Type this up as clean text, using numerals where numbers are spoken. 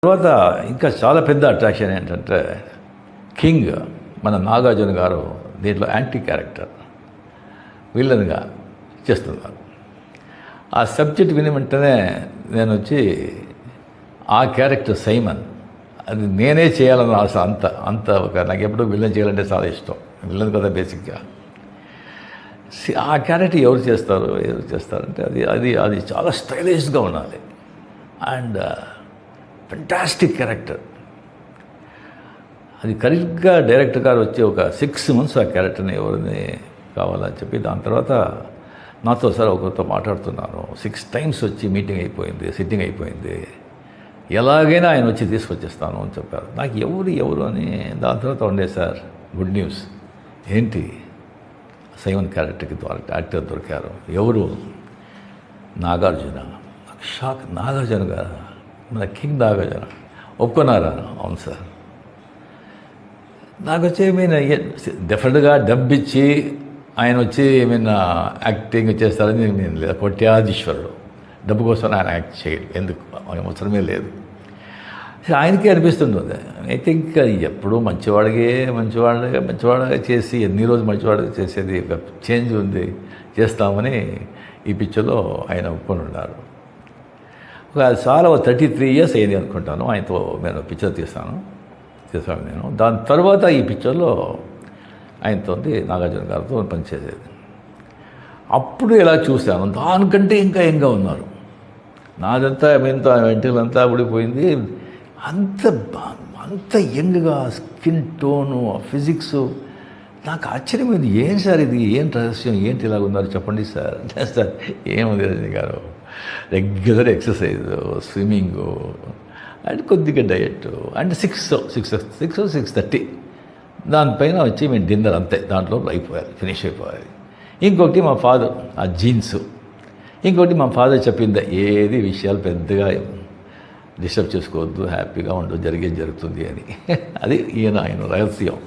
తర్వాత ఇంకా చాలా పెద్ద అట్రాక్షన్ ఏంటంటే కింగ్ మన నాగార్జున గారు దీంట్లో యాంటీ క్యారెక్టర్ విలన్గా చేస్తున్నారు. ఆ సబ్జెక్ట్ విని వెంటనే నేను వచ్చి ఆ క్యారెక్టర్ సైమన్ అది నేనే చేయాలన్న ఆశ. అంత నాకు ఎప్పుడూ విలన్ చేయాలంటే చాలా ఇష్టం. విలన్ కదా బేసిక్గా. ఆ క్యారెక్టర్ ఎవరు చేస్తారంటే అది చాలా స్టైలిష్గా ఉండాలి అండ్ ఫెంటాస్టిక్ క్యారెక్టర్. అది కరెక్ట్గా డైరెక్టర్ గారు వచ్చి ఒక 6 months ఆ క్యారెక్టర్ని ఎవరిని కావాలని చెప్పి దాని తర్వాత నాతో సార్ ఒకరితో మాట్లాడుతున్నాను. 6 times వచ్చి మీటింగ్ అయిపోయింది, సిట్టింగ్ అయిపోయింది, ఎలాగైనా ఆయన వచ్చి తీసుకొచ్చేస్తాను అని చెప్పారు. నాకు ఎవరు అని దాని తర్వాత ఉండే సార్ గుడ్ న్యూస్ ఏంటి సైమన్ క్యారెక్టర్కి యాక్టర్ దొరికారు. ఎవరు? నాగార్జున. నాకు షాక్. నాగార్జున గారు మన కింగ్ నాగార్జున ఒప్పుకున్నారా? అవును సార్. నాకు వచ్చి ఏమైనా డెఫినెట్గా డబ్బు ఇచ్చి ఆయన వచ్చి ఏమైనా యాక్టింగ్ చేస్తారని నేను లేదు. కోట్యాధీశ్వరుడు డబ్బు కోసం ఆయన యాక్ట్ చేయడు. ఎందుకు అవసరమే లేదు. ఆయనకే అనిపిస్తుంటుంది. ఐ థింక్ ఎప్పుడూ మంచివాడిగా చేసి ఎన్ని రోజులు మంచివాడిగా చేసేది ఒక చేంజ్ ఉంది, చేస్తామని ఈ పిక్చర్లో ఆయన ఒప్పుకొని ఉన్నారు. చాలా 33 years అయింది అనుకుంటాను ఆయనతో నేను పిక్చర్ చేశాను నేను. దాని తర్వాత ఈ పిక్చర్లో ఆయనతో నాగార్జున గారితో పనిచేసేది. అప్పుడు ఎలా చూశాను దానికంటే ఇంకా యంగ్గా ఉన్నారు. నాదంతా వెంట్రుకలంతా ఊడిపోయింది. అంత యంగ్గా స్కిన్ టోను, ఫిజిక్స్. నాకు ఆశ్చర్యమైంది. ఏం సార్ ఇది, ఏం రహస్యం, ఏంటి ఇలాగ ఉన్నారు చెప్పండి సార్. సార్ ఏముంది రజనీ గారు, రెగ్యులర్ ఎక్సర్సైజ్, స్విమ్మింగు అండ్ కొద్దిగా డయట్ అండ్ 6:30 దానిపైన వచ్చి మేము డిన్నర్ అంతే. దాంట్లో ఫినిష్ అయిపోయాలి. ఇంకొకటి మా ఫాదర్ ఆ జీన్స్. ఇంకొకటి మా ఫాదర్ చెప్పింది ఏది విషయాలు పెద్దగా డిస్టర్బ్ చేసుకోవద్దు, హ్యాపీగా ఉండు, జరిగేది జరుగుతుంది అని. అది ఆయన రహస్యం.